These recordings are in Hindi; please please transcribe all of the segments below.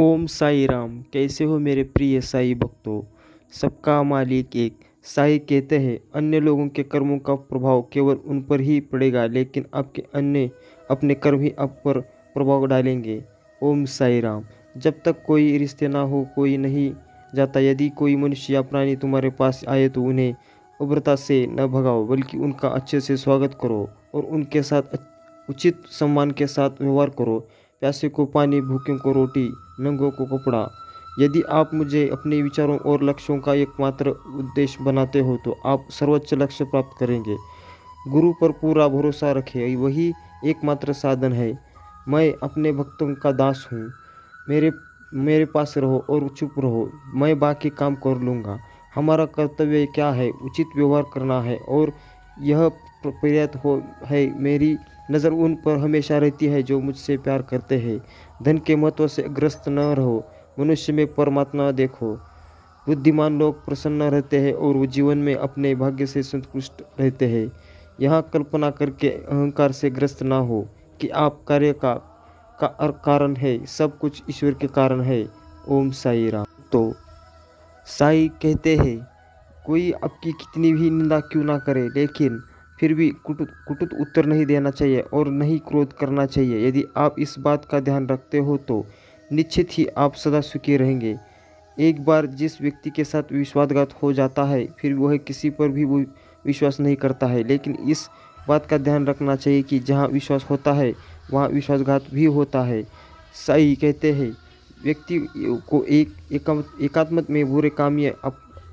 ओम साई राम। कैसे हो मेरे प्रिय साई भक्तों। सबका मालिक एक। साई कहते हैं अन्य लोगों के कर्मों का प्रभाव केवल उन पर ही पड़ेगा, लेकिन आपके अन्य अपने कर्म ही आप पर प्रभाव डालेंगे। ओम साई राम। जब तक कोई रिश्ते ना हो कोई नहीं जाता। यदि कोई मनुष्य या प्राणी तुम्हारे पास आए तो उन्हें उग्रता से न भगाओ, बल्कि उनका अच्छे से स्वागत करो और उनके साथ उचित सम्मान के साथ व्यवहार करो। प्यासे को पानी, भूखे को रोटी, नंगों को कपड़ा। यदि आप मुझे अपने विचारों और लक्ष्यों का एकमात्र उद्देश्य बनाते हो तो आप सर्वोच्च लक्ष्य प्राप्त करेंगे। गुरु पर पूरा भरोसा रखें, वही एकमात्र साधन है। मैं अपने भक्तों का दास हूँ। मेरे मेरे पास रहो और चुप रहो, मैं बाकी काम कर लूँगा। हमारा कर्तव्य क्या है? उचित व्यवहार करना है, और यह पर्याप्त हो है। मेरी नज़र उन पर हमेशा रहती है जो मुझसे प्यार करते हैं। धन के महत्व से ग्रस्त न रहो, मनुष्य में परमात्मा देखो। बुद्धिमान लोग प्रसन्न रहते हैं और वो जीवन में अपने भाग्य से संतुष्ट रहते हैं। यहाँ कल्पना करके अहंकार से ग्रस्त ना हो कि आप कार्य का कारण है। सब कुछ ईश्वर के कारण है। ओम साई राम। तो साई कहते हैं कोई आपकी कितनी भी निंदा क्यों ना करे, लेकिन फिर भी कुटुत उत्तर नहीं देना चाहिए और नहीं क्रोध करना चाहिए। यदि आप इस बात का ध्यान रखते हो तो निश्चित ही आप सदा सुखी रहेंगे। एक बार जिस व्यक्ति के साथ विश्वासघात हो जाता है, फिर वह किसी पर भी वो विश्वास नहीं करता है। लेकिन इस बात का ध्यान रखना चाहिए कि जहाँ विश्वास होता है वहाँ विश्वासघात भी होता है। साई कहते हैं व्यक्ति को एकात्म में बुरे काम या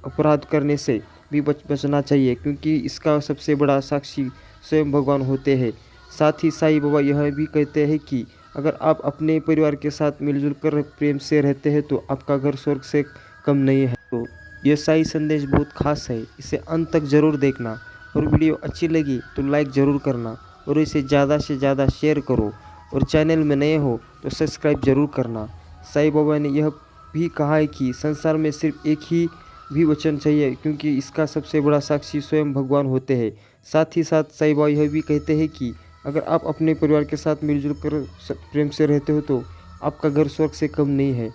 अपराध करने से भी बचना चाहिए, क्योंकि इसका सबसे बड़ा साक्षी स्वयं भगवान होते हैं। साथ ही साईं बाबा यह भी कहते हैं कि अगर आप अपने परिवार के साथ मिलजुल कर प्रेम से रहते हैं तो आपका घर स्वर्ग से कम नहीं है। तो यह साई संदेश बहुत खास है, इसे अंत तक ज़रूर देखना। और वीडियो अच्छी लगी तो लाइक ज़रूर करना और इसे ज़्यादा से ज़्यादा शेयर करो। और चैनल में नए हो तो सब्सक्राइब ज़रूर करना। साईं बाबा ने यह भी कहा है कि संसार में सिर्फ एक ही भी वचन चाहिए, क्योंकि इसका सबसे बड़ा साक्षी स्वयं भगवान होते हैं। साथ ही साथ साईं बाबा यह भी कहते हैं कि अगर आप अपने परिवार के साथ मिलजुल कर प्रेम से रहते हो तो आपका घर स्वर्ग से कम नहीं है।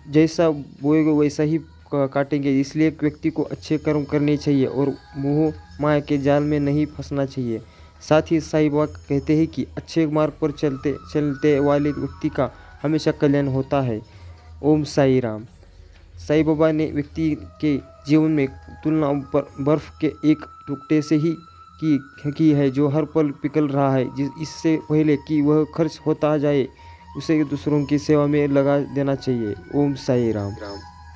जैसा बोएगे वैसा ही काटेंगे। इसलिए एक व्यक्ति को अच्छे कर्म करने चाहिए और मोह माया के जाल में नहीं फंसना चाहिए। साथ ही साईं बाबा कहते हैं कि अच्छे मार्ग पर चलते वाले व्यक्ति का हमेशा कल्याण होता है। ओम साई राम। साईं बाबा ने व्यक्ति के जीवन में तुलना बर्फ के एक टुकड़े से ही की है, जो हर पल पिघल रहा है। इससे पहले कि वह खर्च होता जाए उसे दूसरों की सेवा में लगा देना चाहिए। ओम साई राम।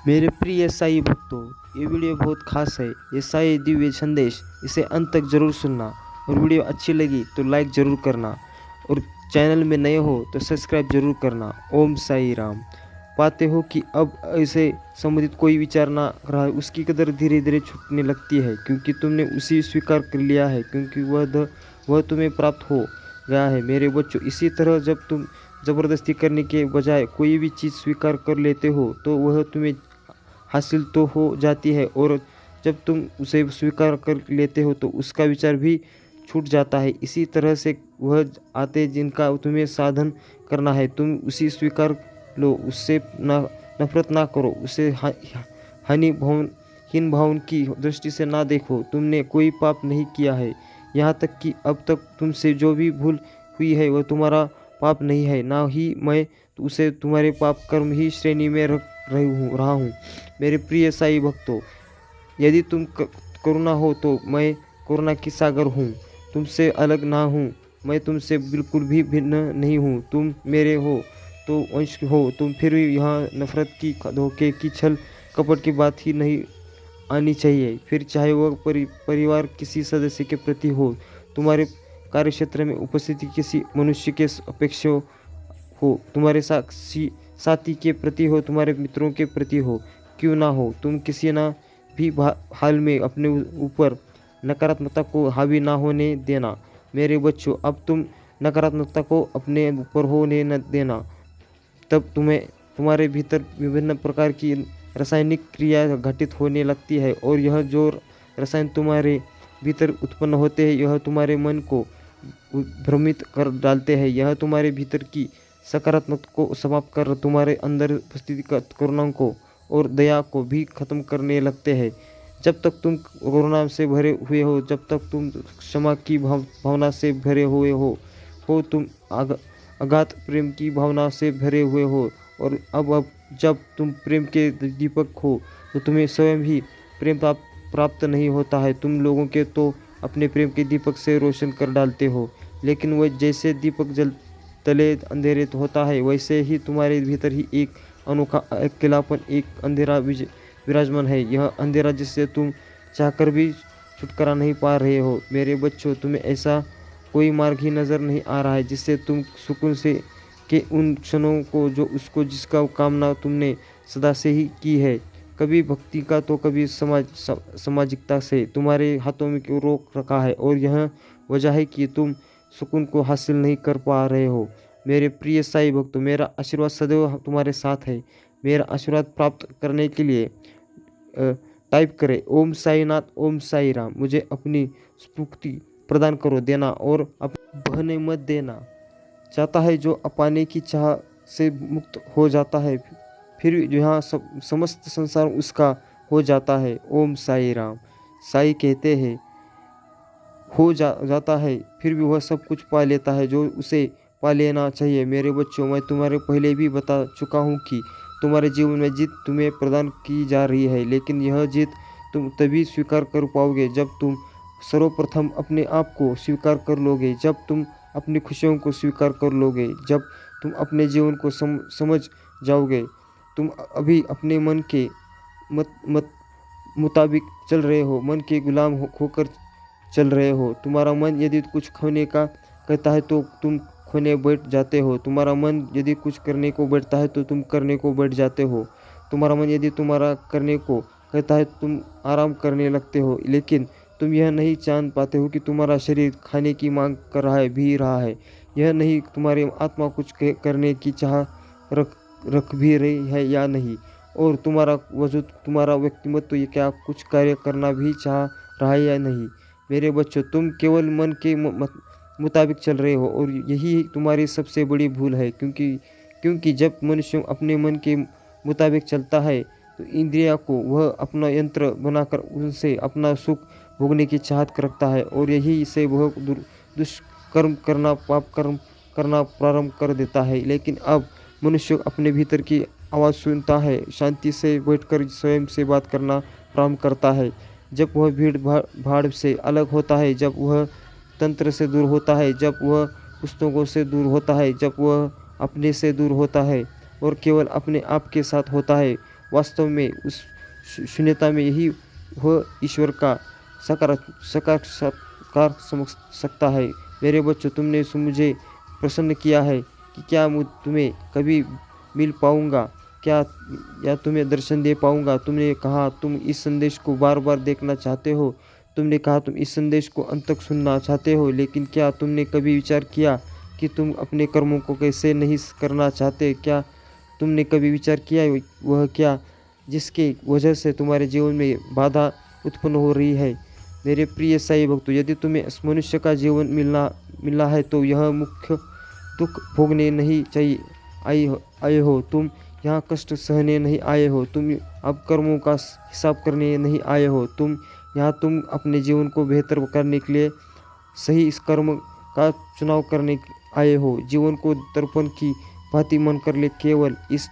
मेरे प्रिय साई भक्तों, ये वीडियो बहुत खास है। ये साई दिव्य संदेश, इसे अंत तक जरूर सुनना। और वीडियो अच्छी लगी तो लाइक ज़रूर करना और चैनल में नए हो तो सब्सक्राइब जरूर करना। ओम साई राम। पाते हो कि अब ऐसे संबंधित कोई विचार ना रहा, उसकी कदर धीरे धीरे छूटने लगती है, क्योंकि तुमने उसी स्वीकार कर लिया है, क्योंकि वह तुम्हें प्राप्त हो गया है। मेरे बच्चों, इसी तरह जब तुम ज़बरदस्ती करने के बजाय कोई भी चीज़ स्वीकार कर लेते हो तो वह तुम्हें हासिल तो हो जाती है, और जब तुम उसे स्वीकार कर लेते हो तो उसका विचार भी छूट जाता है। इसी तरह से वह आते जिनका तुम्हें साधन करना है, तुम उसी स्वीकार लो। उससे नफरत ना करो, उसे हीन भावन की दृष्टि से ना देखो। तुमने कोई पाप नहीं किया है, यहाँ तक कि अब तक तुमसे जो भी भूल हुई है वह तुम्हारा पाप नहीं है, ना ही मैं उसे तुम्हारे पाप कर्म ही श्रेणी में रख रहा हूँ। मेरे प्रिय साई भक्तों, यदि तुम करुणा हो तो मैं करुणा की सागर हूँ। तुमसे अलग ना हूँ, मैं तुमसे बिल्कुल भी भिन्न नहीं हूँ। तुम मेरे हो तो अंश हो, तुम फिर भी यहाँ नफरत की, धोखे की, छल कपट की बात ही नहीं आनी चाहिए। फिर चाहे वह परिवार किसी सदस्य के प्रति हो, तुम्हारे कार्यक्षेत्र में उपस्थिति किसी मनुष्य के अपेक्षा हो, तुम्हारे साथी के प्रति हो, तुम्हारे मित्रों के प्रति हो, क्यों ना हो, तुम किसी ना भी हाल में अपने ऊपर नकारात्मकता को हावी ना होने देना। मेरे बच्चों, अब तुम नकारात्मकता को अपने ऊपर होने न देना, तब तुम्हारे भीतर विभिन्न प्रकार की रासायनिक क्रिया घटित होने लगती है, और यह जो रसायन तुम्हारे भीतर उत्पन्न होते हैं यह तुम्हारे मन को भ्रमित कर डालते हैं। यह तुम्हारे भीतर की सकारात्मक को समाप्त कर तुम्हारे अंदर उपस्थित करुणा को और दया को भी खत्म करने लगते हैं। जब तक तुम करुणा से भरे हुए हो, जब तक तुम क्षमा की भावना से भरे हुए हो तुम अगाध प्रेम की भावना से भरे हुए हो। और अब जब तुम प्रेम के दीपक हो तो तुम्हें स्वयं ही प्रेम प्राप्त नहीं होता है। तुम लोगों के तो अपने प्रेम के दीपक से रोशन कर डालते हो, लेकिन वह जैसे दीपक जल तले अंधेरे होता है, वैसे ही तुम्हारे भीतर ही एक अनोखा अकेलापन, एक अंधेरा विराजमान है। यह अंधेरा जिससे तुम चाहकर भी छुटकारा नहीं पा रहे हो। मेरे बच्चों, तुम्हें ऐसा कोई मार्ग ही नज़र नहीं आ रहा है जिससे तुम सुकून से के उन क्षणों को जिसका कामना तुमने सदा से ही की है, कभी भक्ति का तो कभी सामाजिकता से तुम्हारे हाथों में क्यों रोक रखा है। और यह वजह है कि तुम सुकून को हासिल नहीं कर पा रहे हो। मेरे प्रिय साईं भक्तों, मेरा आशीर्वाद सदैव तुम्हारे साथ है। मेरा आशीर्वाद प्राप्त करने के लिए टाइप करें ओम साईनाथ, ओम साई राम। मुझे अपनी स्फूर्ति प्रदान करो, देना और बहने मत देना। चाहता है जो पाने की चाह से मुक्त हो जाता है, फिर यहाँ समस्त संसार उसका हो जाता है। ओम साई राम। साई कहते हैं जाता है, फिर भी वह सब कुछ पा लेता है जो उसे पा लेना चाहिए। मेरे बच्चों, मैं तुम्हारे पहले भी बता चुका हूँ कि तुम्हारे जीवन में जीत तुम्हें प्रदान की जा रही है, लेकिन यह जीत तुम तभी स्वीकार कर पाओगे जब तुम सर्वप्रथम अपने आप को स्वीकार कर लोगे, जब तुम अपनी खुशियों को स्वीकार कर लोगे, जब तुम अपने जीवन को समझ जाओगे। तुम अभी अपने मन के मुताबिक चल रहे हो, मन के गुलाम होकर चल रहे हो। तुम्हारा मन यदि कुछ खोने का कहता है तो तुम खोने बैठ जाते हो। तुम्हारा मन यदि कुछ करने को बैठता है तो तुम करने को बैठ जाते हो। तुम्हारा मन यदि तुम्हारा करने को कहता है तो तुम आराम करने लगते हो। लेकिन तुम यह नहीं जान पाते हो कि तुम्हारा शरीर खाने की मांग कर रहा है। यह नहीं तुम्हारी आत्मा कुछ करने की चाह रख भी रही है या नहीं, और तुम्हारा वजूद, तुम्हारा व्यक्तिमत्व ये क्या कुछ कार्य करना भी चाह रहा है या नहीं। मेरे बच्चों, तुम केवल मन के मुताबिक चल रहे हो, और यही तुम्हारी सबसे बड़ी भूल है। क्योंकि जब मनुष्य अपने मन के मुताबिक चलता है तो इंद्रिया को वह अपना यंत्र बनाकर उनसे अपना सुख भोगने की चाहत रखता है, और यही से वह दुष्कर्म करना, पाप कर्म करना प्रारंभ कर देता है। लेकिन अब मनुष्य अपने भीतर की आवाज़ सुनता है, शांति से बैठकर स्वयं से बात करना प्रारंभ करता है। जब वह भीड़ भाड़ से अलग होता है, जब वह तंत्र से दूर होता है, जब वह पुस्तकों से दूर होता है, जब वह अपने से दूर होता है और केवल अपने आप के साथ होता है, वास्तव में उस शून्यता में यही वह ईश्वर का साक्षात्कार समझ सकता है। मेरे बच्चों, तुमने मुझे प्रसन्न किया है कि क्या तुम्हें कभी मिल पाऊंगा, क्या या तुम्हें दर्शन दे पाऊंगा। तुमने कहा तुम इस संदेश को बार बार देखना चाहते हो, तुमने कहा तुम इस संदेश को अंत तक सुनना चाहते हो, लेकिन क्या तुमने कभी विचार किया कि तुम अपने कर्मों को कैसे नहीं करना चाहते? क्या तुमने कभी विचार किया वह क्या जिसके वजह से तुम्हारे जीवन में बाधा उत्पन्न हो रही है? मेरे प्रिय साईं भक्तों, यदि तुम्हें इस मनुष्य का जीवन मिला है तो यह मुख्य दुख भोगने नहीं चाहिए आए हो। तुम यहाँ कष्ट सहने नहीं आए हो, तुम अब कर्मों का हिसाब करने नहीं आए हो। तुम अपने जीवन को बेहतर करने के लिए सही इस कर्म का चुनाव करने आए हो। जीवन को दर्पण की भांति मन कर ले केवल इस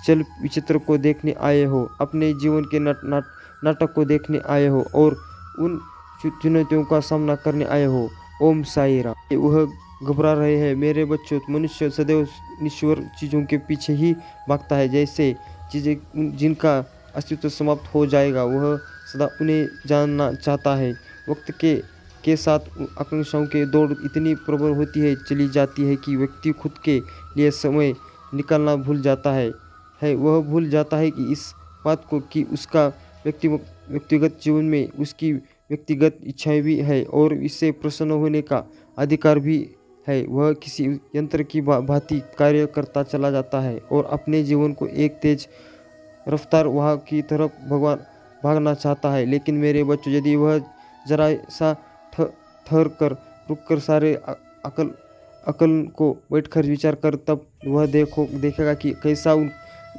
चल विचित्र को देखने आए हो, अपने जीवन के नाटक को देखने आए हो और उन चुनौतियों का सामना करने आए हो। ओम साई राम। वह घबरा रहे हैं। मेरे बच्चों, मनुष्य सदैव ईश्वर चीज़ों के पीछे ही भागता है। जैसे चीज़ें जिनका अस्तित्व समाप्त हो जाएगा, वह सदा उन्हें जानना चाहता है। वक्त के साथ आकांक्षाओं की दौड़ इतनी प्रबल होती है चली जाती है कि व्यक्ति खुद के लिए समय निकालना भूल जाता है। वह भूल जाता है कि इस बात को कि उसका व्यक्तिगत जीवन में उसकी व्यक्तिगत इच्छाएं भी है और इससे प्रसन्न होने का अधिकार भी है। वह किसी यंत्र की भांति कार्य करता चला जाता है और अपने जीवन को एक तेज रफ्तार वहाँ की तरफ भागना चाहता है। लेकिन मेरे बच्चों, यदि वह जरा सा ठहर कर रुक कर सारे अकल को बैठकर विचार कर, तब वह देखेगा कि कैसा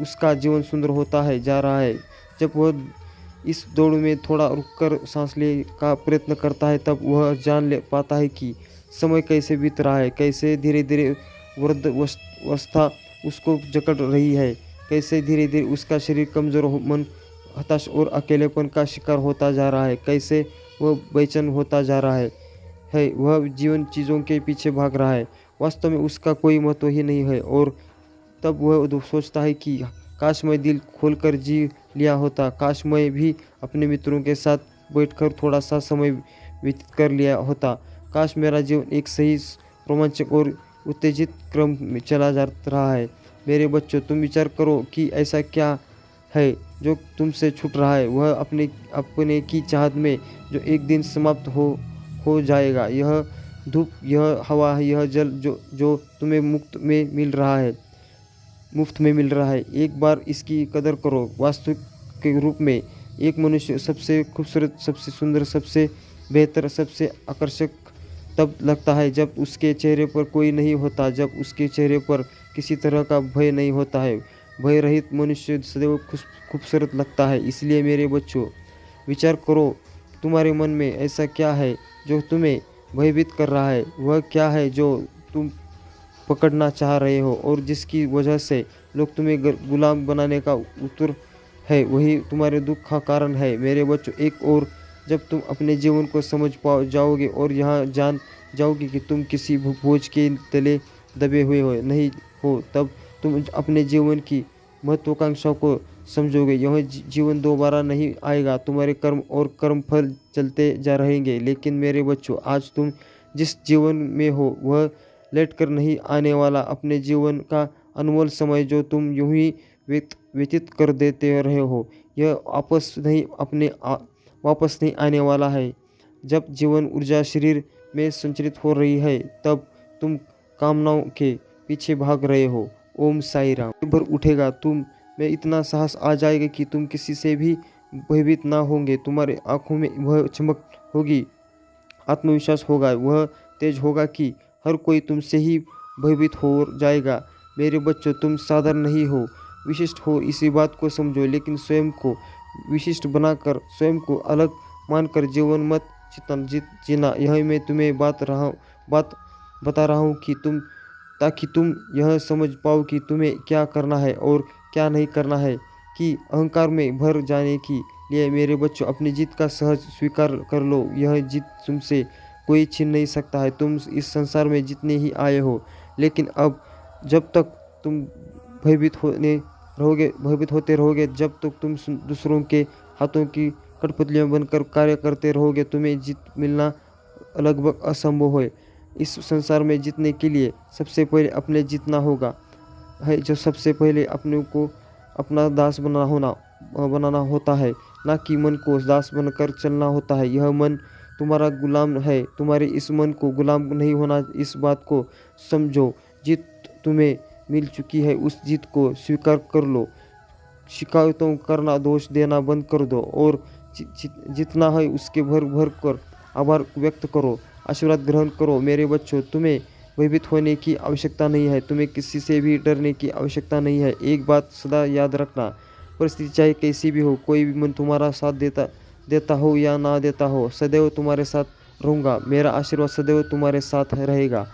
उसका जीवन सुंदर होता है जा रहा है। जब वह इस दौड़ में थोड़ा रुककर सांस लेने का प्रयत्न करता है, तब वह जान ले पाता है कि समय कैसे बीत रहा है, कैसे धीरे धीरे वृद्धावस्था उसको जकड़ रही है, कैसे धीरे धीरे उसका शरीर कमज़ोर मन हताश और अकेलेपन का शिकार होता जा रहा है, कैसे वह बेचैन होता जा रहा है। वह जीवन चीज़ों के पीछे भाग रहा है, वास्तव में उसका कोई महत्व ही नहीं है। और तब वह सोचता है कि काश मैं दिल खोलकर जी लिया होता, काश मैं भी अपने मित्रों के साथ बैठकर थोड़ा सा समय व्यतीत कर लिया होता, काश मेरा जीवन एक सही रोमांचक और उत्तेजित क्रम में चला जा रहा है। मेरे बच्चों, तुम विचार करो कि ऐसा क्या है जो तुमसे छूट रहा है, वह अपने अपने की चाहत में जो एक दिन समाप्त हो जाएगा। यह धूप, यह हवा, यह जल जो तुम्हें मुफ्त में मिल रहा है। एक बार इसकी कदर करो। वास्तविक के रूप में एक मनुष्य सबसे खूबसूरत, सबसे सुंदर, सबसे बेहतर, सबसे आकर्षक तब लगता है जब उसके चेहरे पर कोई नहीं होता, जब उसके चेहरे पर किसी तरह का भय नहीं होता है। भय रहित मनुष्य सदैव खूबसूरत लगता है। इसलिए मेरे बच्चों, विचार करो, तुम्हारे मन में ऐसा क्या है जो तुम्हें भयभीत कर रहा है? वह क्या है जो तुम पकड़ना चाह रहे हो और जिसकी वजह से लोग तुम्हें गुलाम बनाने का उतर है? वही तुम्हारे दुख का कारण है। मेरे बच्चों, एक और जब तुम अपने जीवन को समझ जाओगे और यहाँ जान जाओगे कि तुम किसी बोझ के तले दबे हुए नहीं हो, तब तुम अपने जीवन की महत्वाकांक्षा को समझोगे। यह जीवन दोबारा नहीं आएगा, तुम्हारे कर्म और कर्म फल चलते जा रहेंगे। लेकिन मेरे बच्चों, आज तुम जिस जीवन में हो वह लौट कर नहीं आने वाला। अपने जीवन का अनमोल समय जो तुम यूं ही व्यतीत कर देते रहे हो, यह वापस नहीं आने वाला है। जब जीवन ऊर्जा शरीर में संचरित हो रही है, तब तुम कामनाओं के पीछे भाग रहे हो। ओम साई राम। भर उठेगा तुम में इतना साहस आ जाएगा कि तुम किसी से भी भयभीत ना होंगे। तुम्हारे आंखों में वह चमक होगी, आत्मविश्वास होगा, वह तेज होगा कि हर कोई तुमसे ही भयभीत हो जाएगा। मेरे बच्चों, तुम साधारण नहीं हो, विशिष्ट हो। इसी बात को समझो। लेकिन स्वयं को विशिष्ट बनाकर, स्वयं को अलग मानकर जीवन मत जीना। यह मैं तुम्हें बात बता रहा हूँ कि ताकि तुम यह समझ पाओ कि तुम्हें क्या करना है और क्या नहीं करना है, कि अहंकार में भर जाने के लिए। मेरे बच्चों, अपनी जीत का सहज स्वीकार कर लो। यह जीत तुमसे कोई छीन नहीं सकता है। तुम इस संसार में जीतने ही आए हो। लेकिन अब जब तक तुम भयभीत होते रहोगे, जब तक तुम दूसरों के हाथों की कठपुतलियां बनकर कार्य करते रहोगे, तुम्हें जीत मिलना लगभग असंभव है। इस संसार में जीतने के लिए सबसे पहले अपने जीतना होगा है, जो सबसे पहले अपने को अपना दास बनाना होता है, ना कि मन को दास बनकर चलना होता है। यह मन तुम्हारा गुलाम है। तुम्हारे इस मन को गुलाम नहीं होना, इस बात को समझो। जीत तुम्हें मिल चुकी है, उस जीत को स्वीकार कर लो। शिकायतों करना, दोष देना बंद कर दो और जितना है उसके भर कर आभार व्यक्त करो, आशीर्वाद ग्रहण करो। मेरे बच्चों, तुम्हें भयभीत होने की आवश्यकता नहीं है, तुम्हें किसी से भी डरने की आवश्यकता नहीं है। एक बात सदा याद रखना, परिस्थिति चाहे कैसी भी हो, कोई भी मन तुम्हारा साथ देता हो या ना देता हो, सदैव तुम्हारे साथ रहूँगा। मेरा आशीर्वाद सदैव तुम्हारे साथ रहेगा।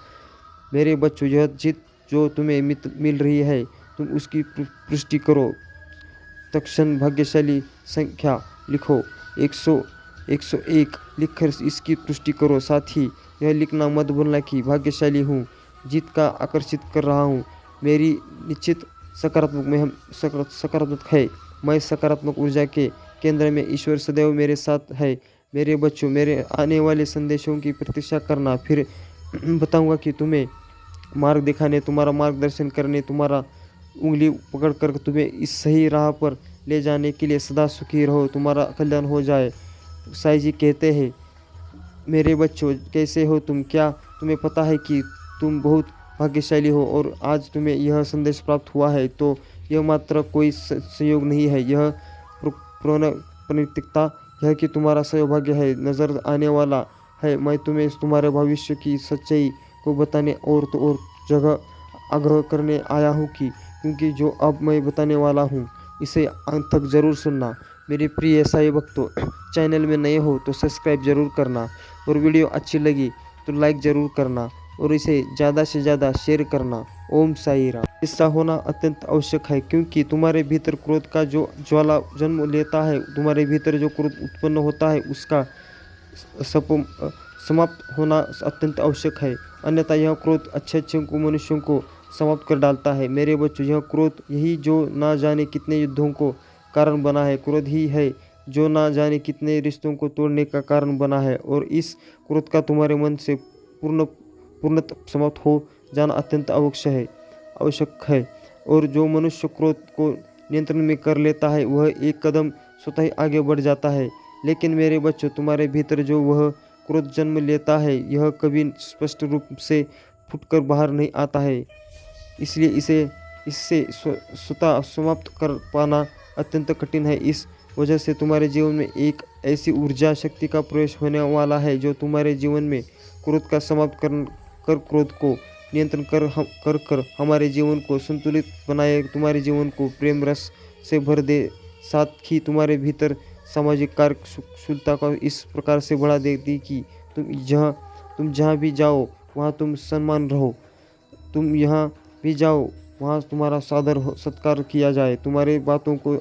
मेरे बच्चों, यह जीत जो तुम्हें मिल रही है, तुम उसकी पुष्टि करो। तत्क्षण भाग्यशाली संख्या लिखो, 101 लिखकर इसकी पुष्टि करो। साथ ही यह लिखना मत भूलना कि भाग्यशाली हूँ, जीत का आकर्षित कर रहा हूँ। मेरी निश्चित सकारात्मक है। मैं सकारात्मक ऊर्जा के केंद्र में, ईश्वर सदैव मेरे साथ है। मेरे बच्चों, मेरे आने वाले संदेशों की प्रतीक्षा करना, फिर बताऊंगा कि तुम्हें मार्ग दिखाने, तुम्हारा मार्गदर्शन करने, तुम्हारा उंगली पकड़कर तुम्हें इस सही राह पर ले जाने के लिए। सदा सुखी रहो, तुम्हारा कल्याण हो जाए। साईं जी कहते हैं, मेरे बच्चों, कैसे हो तुम? क्या तुम्हें पता है कि तुम बहुत भाग्यशाली हो और आज तुम्हें यह संदेश प्राप्त हुआ है? तो यह मात्र कोई संयोग नहीं है, यह प्राकृतिकता है कि तुम्हारा सौभाग्य है, नजर आने वाला है। मैं तुम्हें तुम्हारे भविष्य की सच्चाई को बताने और तो और जगह आग्रह करने आया हूँ कि क्योंकि जो अब मैं बताने वाला हूँ इसे अंत तक ज़रूर सुनना। मेरे प्रिय साईं भक्तों, चैनल में नए हो तो सब्सक्राइब ज़रूर करना और वीडियो अच्छी लगी तो लाइक ज़रूर करना और इसे ज़्यादा से ज़्यादा शेयर करना। ओम साई राम। ऐसा होना अत्यंत आवश्यक है क्योंकि तुम्हारे भीतर क्रोध का जो ज्वाला जन्म लेता है, तुम्हारे भीतर जो क्रोध उत्पन्न होता है उसका समाप्त होना अत्यंत आवश्यक है। अन्यथा यह क्रोध अच्छे मनुष्यों को समाप्त कर डालता है। मेरे बच्चों, यह क्रोध यही जो ना जाने कितने युद्धों को कारण बना है, क्रोध ही है जो ना जाने कितने रिश्तों को तोड़ने का कारण बना है। और इस क्रोध का तुम्हारे मन से पूर्णतः समाप्त हो जाना अत्यंत आवश्यक है। और जो मनुष्य क्रोध को नियंत्रण में कर लेता है वह एक कदम स्वतः ही आगे बढ़ जाता है। लेकिन मेरे बच्चों, तुम्हारे भीतर जो वह क्रोध जन्म लेता है यह कभी स्पष्ट रूप से फुटकर बाहर नहीं आता है, इसलिए इससे स्वतः समाप्त कर पाना अत्यंत कठिन है। इस वजह से तुम्हारे जीवन में एक ऐसी ऊर्जा शक्ति का प्रवेश होने वाला है जो तुम्हारे जीवन में क्रोध का समाप्त कर क्रोध को नियंत्रण कर हमारे जीवन को संतुलित बनाए, तुम्हारे जीवन को प्रेम रस से भर दे। साथ ही तुम्हारे भीतर सामाजिक कार्यशीलता को इस प्रकार से बढ़ा देती कि तुम जहाँ भी जाओ वहाँ तुम सम्मान रहो, तुम यहाँ भी जाओ वहाँ तुम्हारा सत्कार किया जाए, तुम्हारे बातों को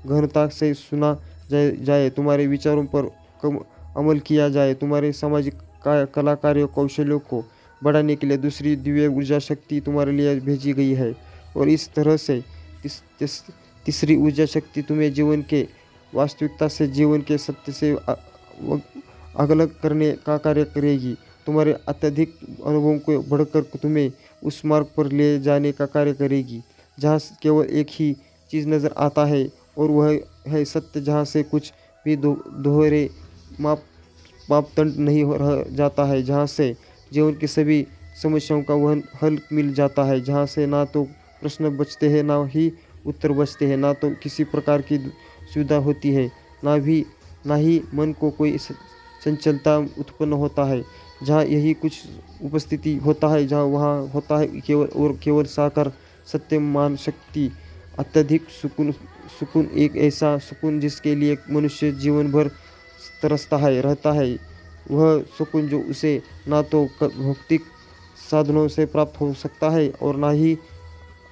गहनता से सुना जाए, तुम्हारे विचारों पर अमल किया जाए। तुम्हारे सामाजिक कला कार्य कौशल्यों को बढ़ाने के लिए दूसरी दिव्य ऊर्जा शक्ति तुम्हारे लिए भेजी गई है। और इस तरह से तीसरी ऊर्जा शक्ति तुम्हें जीवन के वास्तविकता से, जीवन के सत्य से अलग करने का कार्य करेगी। तुम्हारे अत्यधिक अनुभवों को बढ़कर तुम्हें उस मार्ग पर ले जाने का कार्य करेगी जहाँ केवल एक ही चीज़ नज़र आता है और वह है सत्य, जहाँ से कुछ भी दोहरे मापदंड नहीं रह जाता है, जहाँ से जीवन की सभी समस्याओं का वह हल मिल जाता है, जहाँ से ना तो प्रश्न बचते हैं ना ही उत्तर बचते हैं, ना तो किसी प्रकार की सुविधा होती है, ना ही मन को कोई चंचलता उत्पन्न होता है। जहाँ यही कुछ उपस्थिति होता है, जहाँ वहाँ होता है केवल साकार सत्य, मान, शक्ति, अत्यधिक सुकून, एक ऐसा सुकून जिसके लिए मनुष्य जीवन भर तरसता है रहता है। वह सुकून जो उसे ना तो भौतिक साधनों से प्राप्त हो सकता है और ना ही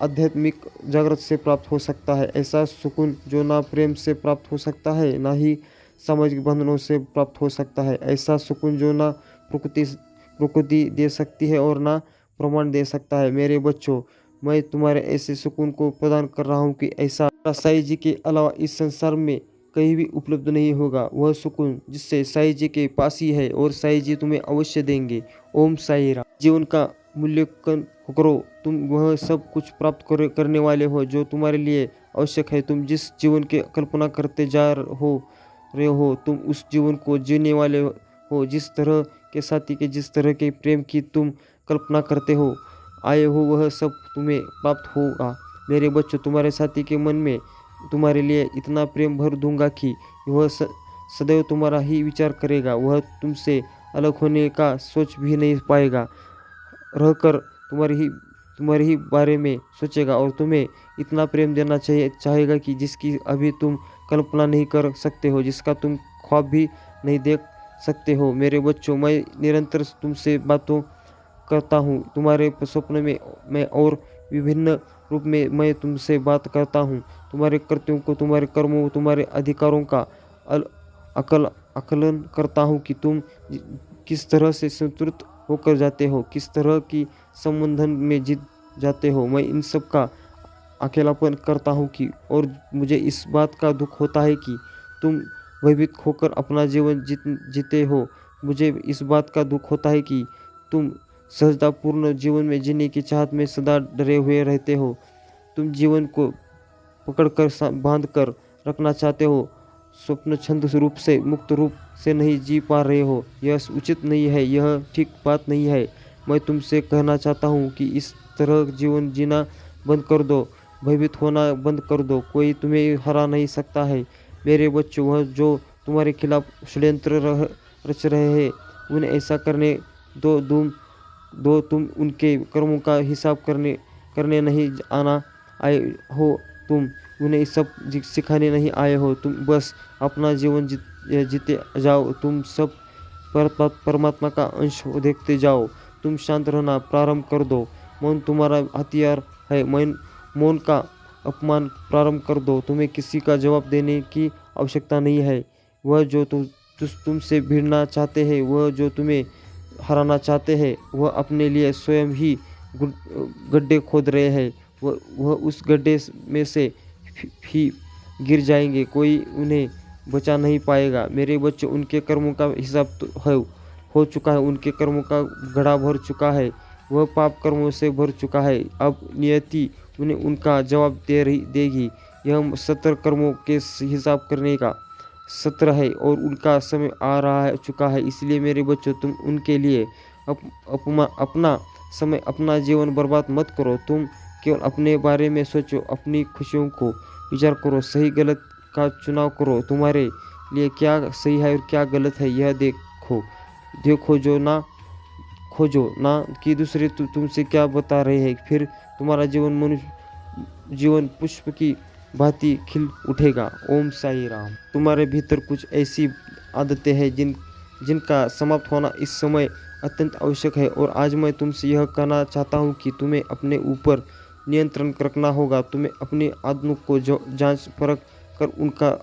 आध्यात्मिक जागृत से प्राप्त हो सकता है। ऐसा सुकून जो ना प्रेम से प्राप्त हो सकता है ना ही सामाजिक बंधनों से प्राप्त हो सकता है। ऐसा सुकून जो ना प्रकृति दे सकती है और ना प्रमाण दे सकता है। मेरे बच्चों, मैं तुम्हारे ऐसे सुकून को प्रदान कर रहा हूँ कि ऐसा साईं जी के अलावा इस संसार में कहीं भी उपलब्ध नहीं होगा। वह सुकून जिससे साईं जी के पास ही है और साईं जी तुम्हें अवश्य देंगे। ओम साई राम। जीवन का मूल्यांकन करो, तुम वह सब कुछ प्राप्त करने वाले हो जो तुम्हारे लिए आवश्यक है। तुम जिस जीवन की कल्पना करते जा रहे हो तुम उस जीवन को जीने वाले हो। जिस तरह के साथी के, जिस तरह के प्रेम की तुम कल्पना करते हो आए हो, वह सब तुम्हें प्राप्त होगा। मेरे बच्चों, तुम्हारे साथी के मन में तुम्हारे लिए इतना प्रेम भर दूंगा कि वह सदैव तुम्हारा ही विचार करेगा। वह तुमसे अलग होने का सोच भी नहीं पाएगा, रहकर तुम्हारे ही बारे में सोचेगा और तुम्हें इतना प्रेम देना चाहेगा कि जिसकी अभी तुम कल्पना नहीं कर सकते हो, जिसका तुम ख्वाब भी नहीं देख सकते हो। मेरे बच्चों, मैं निरंतर तुमसे बातों करता हूँ, तुम्हारे स्वप्न में मैं और विभिन्न रूप में मैं तुमसे बात करता हूँ। तुम्हारे कृत्यों को, तुम्हारे कर्मों, तुम्हारे अधिकारों का आकलन करता हूँ कि तुम किस तरह से संतुलित होकर जाते हो, किस तरह की संबंधन में जीत जाते हो। मैं इन सब का अकेलापन करता हूँ कि और मुझे इस बात का दुख होता है कि तुम भयभीत होकर अपना जीवन जीते हो। मुझे इस बात का दुख होता है कि तुम सहजतापूर्ण जीवन में जीने की चाहत में सदा डरे हुए रहते हो। तुम जीवन को पकड़कर बांध कर रखना चाहते हो, स्वप्न छंद रूप से मुक्त रूप से नहीं जी पा रहे हो। यह उचित नहीं है, यह ठीक बात नहीं है। मैं तुमसे कहना चाहता हूँ कि इस तरह जीवन जीना बंद कर दो, भयभीत होना बंद कर दो। कोई तुम्हें हरा नहीं सकता है। मेरे बच्चों, वह जो तुम्हारे खिलाफ षड्यंत्र रच रहे हैं उन्हें ऐसा करने दो। दो। तुम उनके कर्मों का हिसाब करने करने नहीं आना आए हो, तुम उन्हें सब सिखाने नहीं आए हो। तुम बस अपना जीवन जीते जाओ। तुम सब परमात्मा का अंश देखते जाओ। तुम शांत रहना प्रारंभ कर दो। मौन तुम्हारा हथियार है। मौन का अपमान प्रारंभ कर दो। तुम्हें किसी का जवाब देने की आवश्यकता नहीं है। वह जो तुमसे भिड़ना चाहते हैं, वह जो तुम्हें हराना चाहते हैं, वह अपने लिए स्वयं ही गड्ढे खोद रहे हैं। वह उस गड्ढे में से ही गिर जाएंगे। कोई उन्हें बचा नहीं पाएगा। मेरे बच्चों, उनके कर्मों का हिसाब तो हो चुका है। उनके कर्मों का घड़ा भर चुका है। वह पाप कर्मों से भर चुका है। अब नियति उन्हें उनका जवाब देगी। यह 70 कर्मों के हिसाब करने का सत्र है और उनका समय आ रहा है चुका है। इसलिए मेरे बच्चों, तुम उनके लिए अपना समय, अपना जीवन बर्बाद मत करो। तुम केवल अपने बारे में सोचो, अपनी खुशियों को विचार करो, सही गलत का चुनाव करो। तुम्हारे लिए क्या सही है और क्या गलत है, यह देखो खोजो ना कि दूसरे तुमसे क्या बता रहे हैं। फिर तुम्हारा जीवन पुष्प की भांति खिल उठेगा। ओम साई राम। तुम्हारे भीतर कुछ ऐसी आदतें हैं जिनका समाप्त होना इस समय अत्यंत आवश्यक है। और आज मैं तुमसे यह कहना चाहता हूँ कि तुम्हें अपने ऊपर नियंत्रण रखना होगा। तुम्हें अपनी आदतों को जांच परख कर उनका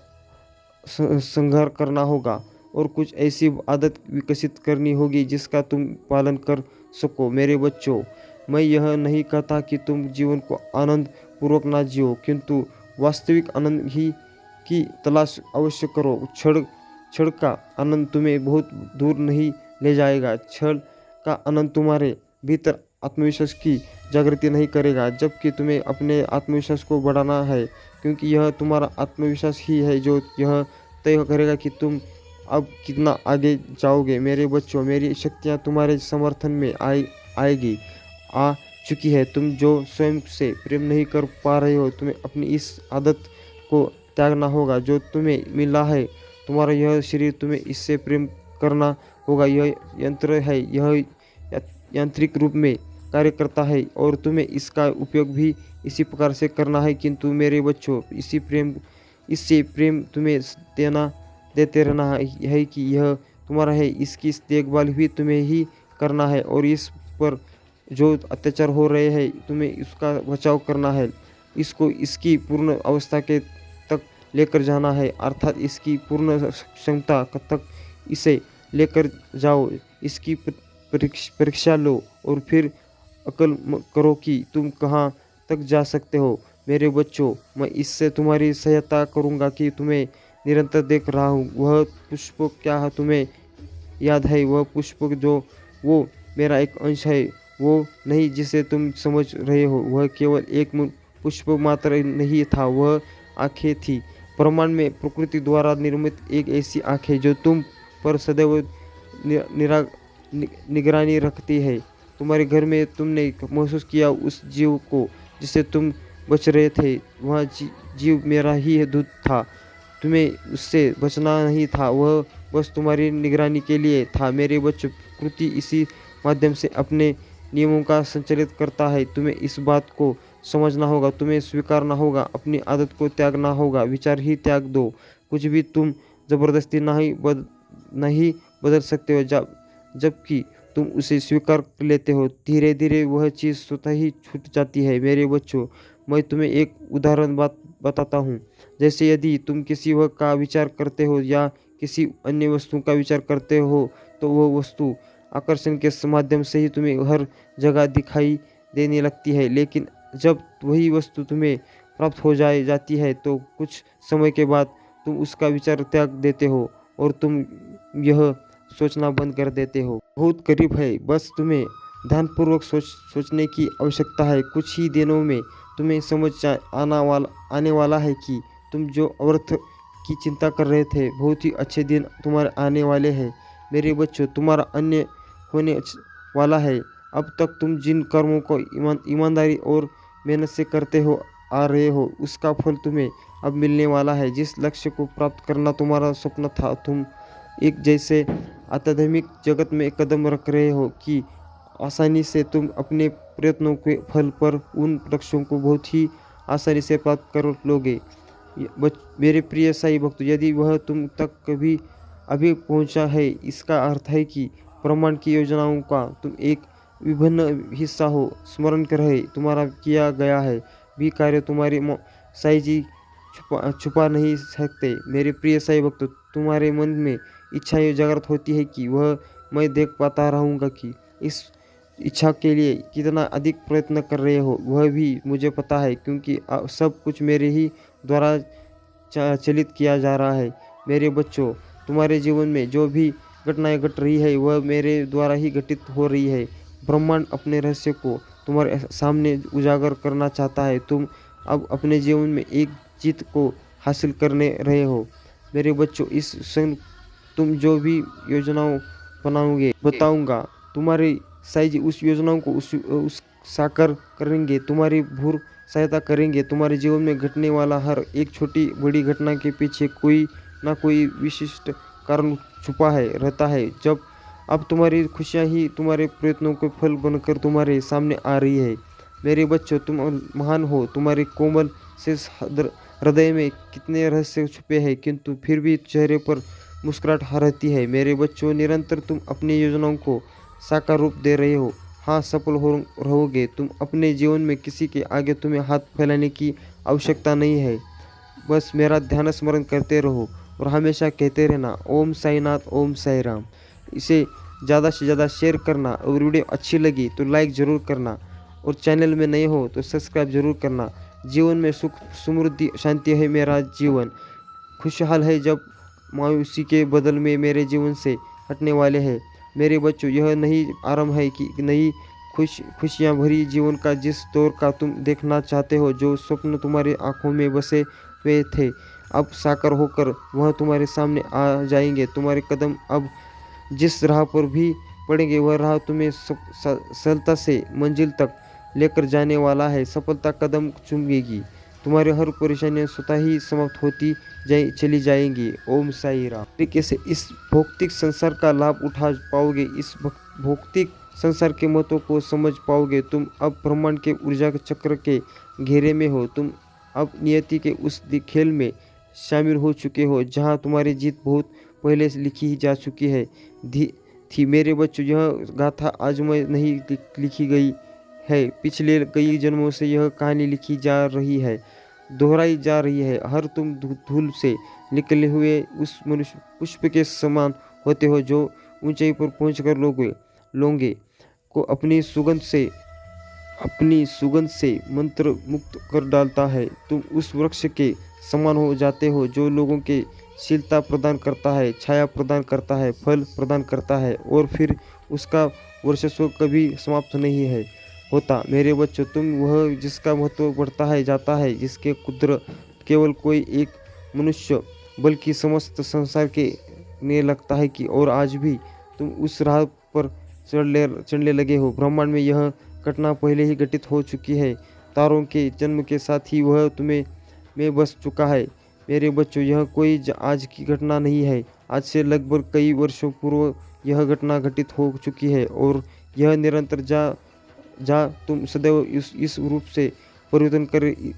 संहार करना होगा और कुछ ऐसी आदत विकसित करनी होगी जिसका तुम पालन कर सको। मेरे बच्चों, मैं यह नहीं कहता कि तुम जीवन को आनंद पूर्वक ना जियो, किंतु वास्तविक आनंद ही की तलाश अवश्य करो। क्षण का आनंद तुम्हें बहुत दूर नहीं ले जाएगा। क्षण का आनंद तुम्हारे भीतर आत्मविश्वास की जागृति नहीं करेगा, जबकि तुम्हें अपने आत्मविश्वास को बढ़ाना है, क्योंकि यह तुम्हारा आत्मविश्वास ही है जो यह तय करेगा कि तुम अब कितना आगे जाओगे। मेरे बच्चों, मेरी शक्तियाँ तुम्हारे समर्थन में आ चुकी है। तुम जो स्वयं से प्रेम नहीं कर पा रहे हो, तुम्हें अपनी इस आदत को त्यागना होगा जो तुम्हें मिला है। तुम्हारा यह शरीर, तुम्हें इससे प्रेम करना होगा। यह यंत्र है, यह यांत्रिक रूप में कार्य करता है और तुम्हें इसका उपयोग भी इसी प्रकार से करना है। किंतु मेरे बच्चों, इससे प्रेम तुम्हें देते रहना है कि यह तुम्हारा है। इसकी देखभाल भी तुम्हें ही करना है और इस पर जो अत्याचार हो रहे हैं, तुम्हें इसका बचाव करना है। इसको इसकी पूर्ण अवस्था के तक लेकर जाना है, अर्थात इसकी पूर्ण क्षमता तक इसे लेकर जाओ। इसकी परीक्षा लो और फिर अकल करो कि तुम कहाँ तक जा सकते हो। मेरे बच्चों, मैं इससे तुम्हारी सहायता करूँगा कि तुम्हें निरंतर देख रहा हूँ। वह पुष्प क्या तुम्हें याद है? वह पुष्प जो वो मेरा एक अंश है, वो नहीं जिसे तुम समझ रहे हो। वह केवल एक पुष्प मात्र नहीं था, वह आँखें थी। ब्रह्मांड में प्रकृति द्वारा निर्मित एक ऐसी आँखें जो तुम पर सदैव निगरानी रखती है। तुम्हारे घर में तुमने महसूस किया उस जीव को जिससे तुम बच रहे थे। वह जीव मेरा ही दूत था। तुम्हें उससे बचना नहीं था, वह बस तुम्हारी निगरानी के लिए था। मेरे बच्चों, प्रकृति इसी माध्यम से अपने नियमों का संचालित करता है। तुम्हें इस बात को समझना होगा, तुम्हें स्वीकारना होगा, अपनी आदत को त्यागना होगा। विचार ही त्याग दो। कुछ भी तुम जबरदस्ती नहीं बदल सकते हो, जबकि तुम उसे स्वीकार कर लेते हो। धीरे धीरे वह चीज़ स्वतः ही छूट जाती है। मेरे बच्चों, मैं तुम्हें एक उदाहरण बताता हूँ। जैसे यदि तुम किसी वस्तु का विचार करते हो या किसी अन्य वस्तु का विचार करते हो, तो वह वस्तु आकर्षण के माध्यम से ही तुम्हें हर जगह दिखाई देने लगती है। लेकिन जब वही वस्तु तुम्हें प्राप्त हो जाती है, तो कुछ समय के बाद तुम उसका विचार त्याग देते हो और तुम यह सोचना बंद कर देते हो। बहुत करीब है, बस तुम्हें ध्यानपूर्वक सोचने की आवश्यकता है। कुछ ही दिनों में तुम्हें समझ आने वाला है कि तुम जो अर्थ की चिंता कर रहे थे, बहुत ही अच्छे दिन तुम्हारे आने वाले हैं। मेरे बच्चों, तुम्हारा अन्य होने वाला है। अब तक तुम जिन कर्मों को ईमानदारी और मेहनत से करते आ रहे हो, उसका फल तुम्हें अब मिलने वाला है। जिस लक्ष्य को प्राप्त करना तुम्हारा स्वप्न था, तुम एक जैसे आध्यात्मिक जगत में कदम रख रहे हो कि आसानी से तुम अपने प्रयत्नों के फल पर उन लक्ष्यों को बहुत ही आसानी से प्राप्त कर लोगे। मेरे प्रिय साईं भक्तों, यदि वह तुम तक कभी अभी पहुंचा है, इसका अर्थ है कि ब्रह्मांड की योजनाओं का तुम एक विभिन्न हिस्सा हो। स्मरण कर रहे तुम्हारा किया गया है भी कार्य तुम्हारे साईं जी छुपा नहीं सकते। मेरे प्रिय साईं भक्तों, तुम्हारे मन में इच्छा ये जागृत होती है कि वह मैं देख पाता रहूँगा कि इस इच्छा के लिए कितना अधिक प्रयत्न कर रहे हो, वह भी मुझे पता है, क्योंकि सब कुछ मेरे ही द्वारा चलित किया जा रहा है। मेरे बच्चों, तुम्हारे जीवन में जो भी घटनाएं घट रही है वह मेरे द्वारा ही घटित हो रही है। ब्रह्मांड अपने रहस्य को तुम्हारे सामने उजागर करना चाहता है। तुम अब अपने जीवन में एक जीत को हासिल करने रहे हो। मेरे बच्चों, इस क्षण तुम जो भी योजनाओं बनाओगे बताऊंगा, तुम्हारे साईं जी उस योजनाओं को उस साकार करेंगे, तुम्हारी भूर सहायता करेंगे। तुम्हारे जीवन में घटने वाला हर एक छोटी बड़ी घटना के पीछे कोई ना कोई विशिष्ट कारण छुपा है रहता है। जब अब तुम्हारी खुशियाँ ही तुम्हारे प्रयत्नों के फल बनकर तुम्हारे सामने आ रही है। मेरे बच्चों, तुम महान हो। तुम्हारे कोमल से हृदय में कितने रहस्य छुपे हैं, किंतु फिर भी चेहरे पर मुस्कुराहट रहती है। मेरे बच्चों, निरंतर तुम अपनी योजनाओं को साकार रूप दे रहे हो। हाँ, सफल हो रहोगे तुम अपने जीवन में। किसी के आगे तुम्हें हाथ फैलाने की आवश्यकता नहीं है। बस मेरा ध्यान स्मरण करते रहो और हमेशा कहते रहना, ओम साईनाथ, ओम साई राम। इसे ज़्यादा से ज़्यादा शेयर करना और वीडियो अच्छी लगी तो लाइक ज़रूर करना और चैनल में नए हो तो सब्सक्राइब जरूर करना। जीवन में सुख समृद्धि शांति है मेरा जीवन खुशहाल है, जब मायूसी के बदल में मेरे जीवन से हटने वाले हैं। मेरे बच्चों, यह नहीं आरंभ है कि नई खुशियाँ भरी जीवन का जिस दौर का तुम देखना चाहते हो। जो स्वप्न तुम्हारी आंखों में बसे हुए थे अब साकार होकर वह तुम्हारे सामने आ जाएंगे। तुम्हारे कदम अब जिस राह पर भी पड़ेंगे वह राह तुम्हें सरलता से मंजिल तक लेकर जाने वाला है। सफलता कदम चूमेगी, तुम्हारी हर परेशानियां स्वतः ही समाप्त होती चली जाएंगी। ओम साई राम। तरीके से इस भौतिक संसार का लाभ उठा पाओगे, इस भौतिक संसार के महत्व को समझ पाओगे। तुम अब ब्रह्मांड के ऊर्जा चक्र के घेरे में हो। तुम अब नियति के उस खेल में शामिल हो चुके हो जहां तुम्हारी जीत बहुत पहले से लिखी जा चुकी है थी। मेरे बच्चों, यह गाथा आज में नहीं लिखी गई है, पिछले कई जन्मों से यह कहानी लिखी जा रही है, दोहराई जा रही है। हर तुम धूल से निकले हुए उस मनुष्य पुष्प के समान होते हो जो ऊंचाई पर पहुंचकर लोगे को अपनी सुगंध से मंत्र मुक्त कर डालता है। तुम उस वृक्ष के समान हो जाते हो जो लोगों के शीलता प्रदान करता है, छाया प्रदान करता है, फल प्रदान करता है और फिर उसका वर्चस्व कभी समाप्त नहीं है होता। मेरे बच्चों, तुम वह जिसका महत्व बढ़ता है जाता है, जिसके कुदरत केवल कोई एक मनुष्य बल्कि समस्त संसार के ने लगता है कि और आज भी तुम उस राह पर चढ़ने लगे हो। ब्रह्मांड में यह घटना पहले ही घटित हो चुकी है। तारों के जन्म के साथ ही वह तुम्हें में बस चुका है। मेरे बच्चों, यह कोई आज की घटना नहीं है। आज से लगभग कई वर्षों पूर्व यह घटना घटित हो चुकी है और यह निरंतर जा तुम सदैव इस रूप से परिवर्तन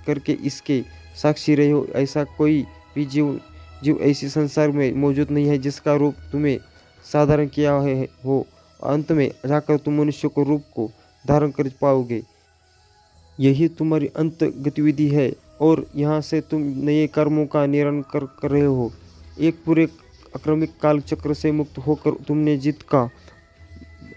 करके इसके साक्षी रहे हो। ऐसा कोई भी जीव ऐसी संसार में मौजूद नहीं है जिसका रूप तुम्हें साधारण किया हो। अंत में जाकर तुम मनुष्य को रूप को धारण कर पाओगे। यही तुम्हारी अंत गतिविधि है और यहाँ से तुम नए कर्मों का निर्माण कर रहे हो। एक पूरे अक्रमिक काल चक्र से मुक्त होकर तुमने जीत का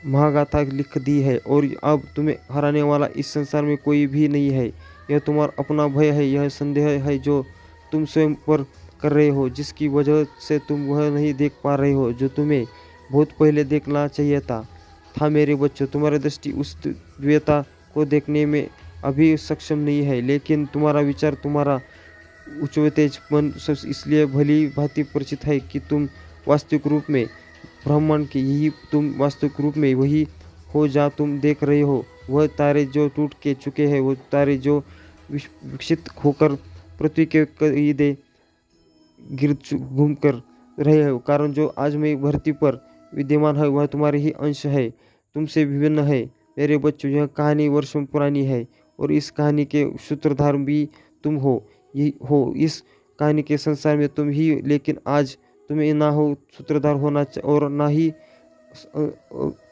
महागाथा लिख दी है और अब तुम्हें हराने वाला इस संसार में कोई भी नहीं है। यह तुम्हारा अपना भय है, यह संदेह है जो तुम स्वयं पर कर रहे हो, जिसकी वजह से तुम वह नहीं देख पा रहे हो जो तुम्हें बहुत पहले देखना चाहिए था। मेरे बच्चों, तुम्हारी दृष्टि उस दिव्यता को देखने में अभी सक्षम नहीं है, लेकिन तुम्हारा विचार, तुम्हारा उच्च तेज मन इसलिए भली भांति परिचित है कि तुम वास्तविक रूप में ब्रह्मांड के यही तुम वास्तविक रूप में वही हो जा तुम देख रहे हो। वह तारे जो टूट के चुके हैं, वो तारे जो विकसित होकर पृथ्वी के कईदे घूम कर रहे हो। कारण जो आज में धरती पर विद्यमान है वह तुम्हारे ही अंश है, तुमसे विभिन्न है। मेरे बच्चों, यह कहानी वर्षों पुरानी है और इस कहानी के सूत्रधार भी तुम हो। यही हो इस कहानी के संसार में तुम ही, लेकिन आज तुम्हें ना हो सूत्रधार होना और ना ही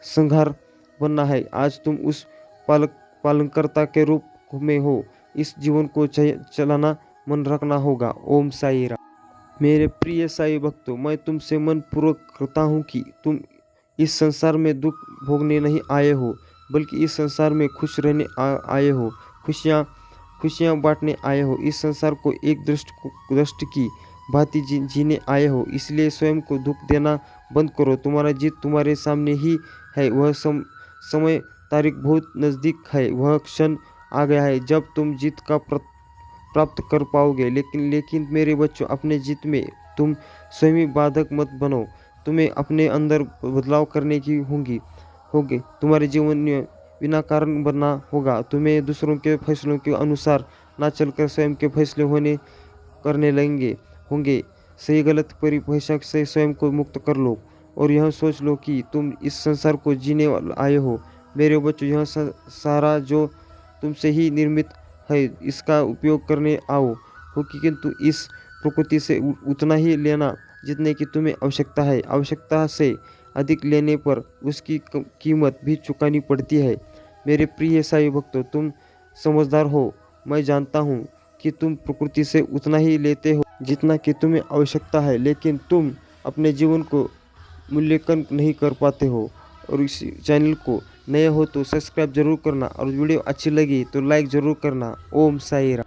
संहार बनना है। आज तुम उस पालनकर्ता के रूप में हो। इस जीवन को चलाना मन रखना होगा। ओम साई राम। मेरे प्रिय साई भक्तों, मैं तुमसे मन पूर्वक करता हूँ कि तुम इस संसार में दुख भोगने नहीं आए हो, बल्कि इस संसार में खुश रहने आए हो, खुशियाँ बांटने आए हो। इस संसार को एक दृष्टि की भांति जीने आए हो। इसलिए स्वयं को दुख देना बंद करो। तुम्हारा जीत तुम्हारे सामने ही है। वह समय तारीख बहुत नज़दीक है। वह क्षण आ गया है जब तुम जीत का प्राप्त कर पाओगे। लेकिन मेरे बच्चों, अपने जीत में तुम स्वयं बाधक मत बनो। तुम्हें अपने अंदर बदलाव करने की होगे। तुम्हारे जीवन में बिना कारण बनना होगा। तुम्हें दूसरों के फैसलों के अनुसार ना चलकर स्वयं के फैसले करने होंगे। सही गलत परिभाषा से स्वयं को मुक्त कर लो और यह सोच लो कि तुम इस संसार को जीने आए हो। मेरे बच्चों, यह सारा जो तुमसे ही निर्मित है, इसका उपयोग करने आओ हो, किंतु इस प्रकृति से उतना ही लेना जितने की तुम्हें आवश्यकता है। आवश्यकता से अधिक लेने पर उसकी कीमत भी चुकानी पड़ती है। मेरे प्रिय साई भक्तों, तुम समझदार हो। मैं जानता हूँ कि तुम प्रकृति से उतना ही लेते हो जितना कि तुम्हें आवश्यकता है, लेकिन तुम अपने जीवन को मूल्यांकन नहीं कर पाते हो। और इस चैनल को नए हो तो सब्सक्राइब जरूर करना और वीडियो अच्छी लगी तो लाइक जरूर करना। ओम साई राम।